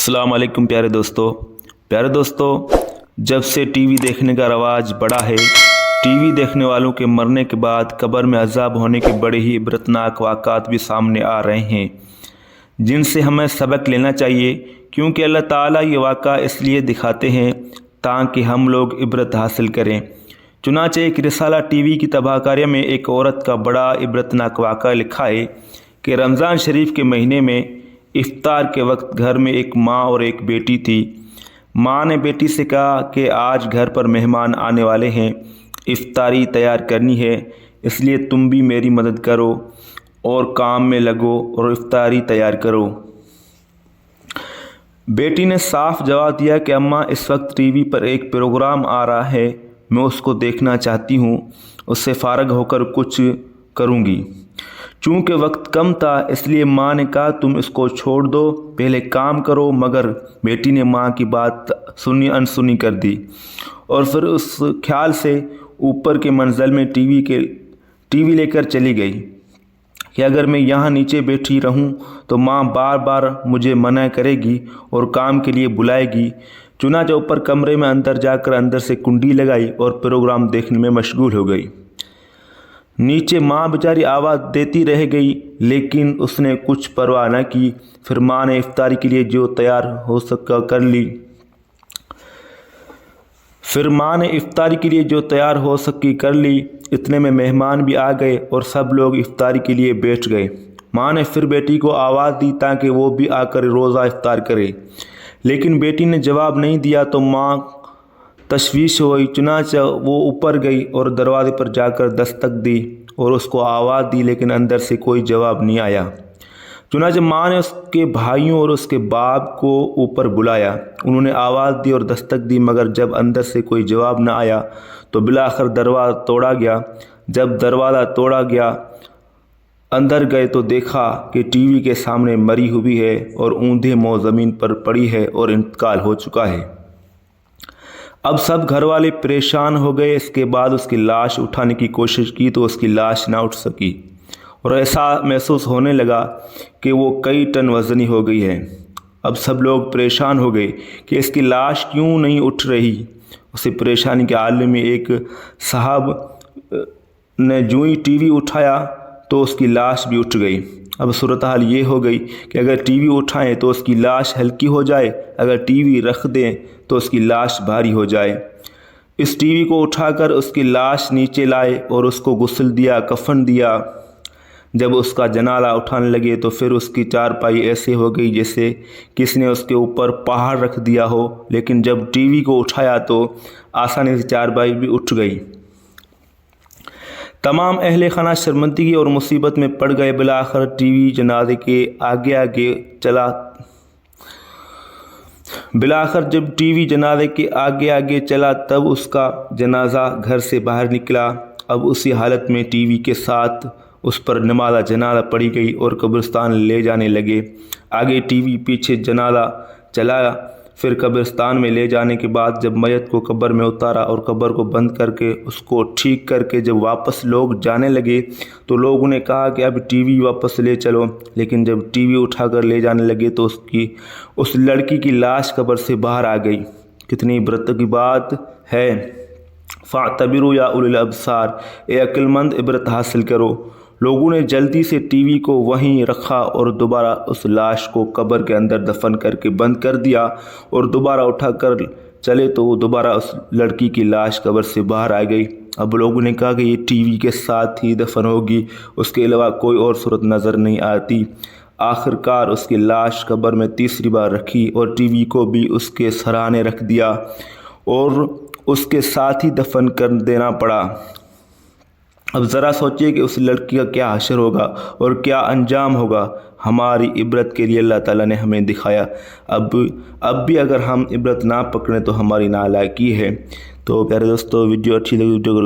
अस्सलाम वालेकुम प्यारे दोस्तों, जब से टीवी देखने का रवाज बढ़ा है, टीवी देखने वालों के मरने के बाद कब्र में अज़ाब होने के बड़े ही इबरतनाक वाक़ात भी सामने आ रहे हैं, जिनसे हमें सबक लेना चाहिए। क्योंकि अल्लाह ताला ये वाक़ा इसलिए दिखाते हैं ताकि हम लोग इबरत हासिल करें। चुनांचे एक रिसाला टीवी की तबाहकारी में एक औरत का बड़ा इबरतनाक वाक़ा लिखा है कि रमज़ान शरीफ के महीने में इफ्तार के वक्त घर में एक माँ और एक बेटी थी। माँ ने बेटी से कहा कि आज घर पर मेहमान आने वाले हैं, इफ्तारी तैयार करनी है, इसलिए तुम भी मेरी मदद करो और काम में लगो और इफ्तारी तैयार करो। बेटी ने साफ जवाब दिया कि अम्मा, इस वक्त टीवी पर एक प्रोग्राम आ रहा है, मैं उसको देखना चाहती हूँ, उससे फ़ारग होकर कुछ करूँगी। चूँकि वक्त कम था इसलिए माँ ने कहा तुम इसको छोड़ दो, पहले काम करो। मगर बेटी ने माँ की बात सुनी अनसुनी कर दी और फिर उस ख्याल से ऊपर के मंजिल में टीवी लेकर चली गई कि अगर मैं यहाँ नीचे बैठी रहूँ तो माँ बार बार मुझे मना करेगी और काम के लिए बुलाएगी। चुनांचे ऊपर कमरे में अंदर जाकर अंदर से कुंडी लगाई और प्रोग्राम देखने में मशगूल हो गई। नीचे माँ बेचारी आवाज़ देती रह गई, लेकिन उसने कुछ परवाह न की। फिर माँ ने इफ्तारी के लिए जो तैयार हो सका कर ली। इतने में मेहमान भी आ गए और सब लोग इफ्तारी के लिए बैठ गए। माँ ने फिर बेटी को आवाज़ दी ताकि वो भी आकर रोज़ा इफ्तार करे, लेकिन बेटी ने जवाब नहीं दिया तो माँ तशवीश हो गई। चुनांचे वो ऊपर गई और दरवाज़े पर जाकर दस्तक दी और उसको आवाज़ दी, लेकिन अंदर से कोई जवाब नहीं आया। चुनांचे माँ ने उसके भाइयों और उसके बाप को ऊपर बुलाया। उन्होंने आवाज़ दी और दस्तक दी, मगर जब अंदर से कोई जवाब न आया तो बिलाखिर दरवाज़ा तोड़ा गया। जब दरवाज़ा तोड़ा गया, अंदर गए तो देखा कि टीवी के सामने मरी हुई है और ऊंधे मुँह ज़मीन पर पड़ी है और इंतकाल हो चुका है। अब सब घर वाले परेशान हो गए। इसके बाद उसकी लाश उठाने की कोशिश की तो उसकी लाश ना उठ सकी और ऐसा महसूस होने लगा कि वो कई टन वज़नी हो गई है। अब सब लोग परेशान हो गए कि इसकी लाश क्यों नहीं उठ रही। उसी परेशानी के आलम में एक साहब ने जूं ही टीवी उठाया तो उसकी लाश भी उठ गई। अब सूरत हाल ये हो गई कि अगर टीवी उठाएं तो उसकी लाश हल्की हो जाए, अगर टीवी रख दें तो उसकी लाश भारी हो जाए। इस टीवी को उठाकर उसकी लाश नीचे लाए और उसको गुस्ल दिया, कफन दिया। जब उसका जनाला उठाने लगे तो फिर उसकी चारपाई ऐसे हो गई जैसे किसी ने उसके ऊपर पहाड़ रख दिया हो, लेकिन जब टीवी को उठाया तो आसानी से चारपाई भी उठ गई। तमाम अहले खाना शर्मिंदगी और मुसीबत में पड़ गए। बिलाखिर टीवी जनाजे के आगे आगे चला तब उसका जनाजा घर से बाहर निकला। अब उसी हालत में टीवी के साथ उस पर नमाज़ जनाजा पड़ी गई और कब्रिस्तान ले जाने लगे। आगे टीवी, पीछे जनाजा चला। फिर कब्रिस्तान में ले जाने के बाद जब मैयत को कब्र में उतारा और कब्र को बंद करके उसको ठीक करके जब वापस लोग जाने लगे तो लोगों ने कहा कि अब टीवी वापस ले चलो। लेकिन जब टीवी उठाकर ले जाने लगे तो उस लड़की की लाश कब्र से बाहर आ गई। कितनी इबरत की बात है। फ़ातबिरू या उलिल अब्सार, ए अक्लमंद इबरत हासिल करो। लोगों ने जल्दी से टीवी को वहीं रखा और दोबारा उस लाश को कब्र के अंदर दफन करके बंद कर दिया और दोबारा उठाकर चले तो दोबारा उस लड़की की लाश कब्र से बाहर आ गई। अब लोगों ने कहा कि ये टीवी के साथ ही दफन होगी, उसके अलावा कोई और सूरत नज़र नहीं आती। आखिरकार उसकी लाश कब्र में तीसरी बार रखी और टीवी को भी उसके सराहने रख दिया और उसके साथ ही दफन कर देना पड़ा। अब ज़रा सोचिए कि उस लड़की का क्या हशर होगा और क्या अंजाम होगा। हमारी इबरत के लिए अल्लाह ताला ने हमें दिखाया। अब भी अगर हम इबरत ना पकड़ें तो हमारी नालायकी है। तो प्यारे दोस्तों, वीडियो अच्छी लगी वीडियो को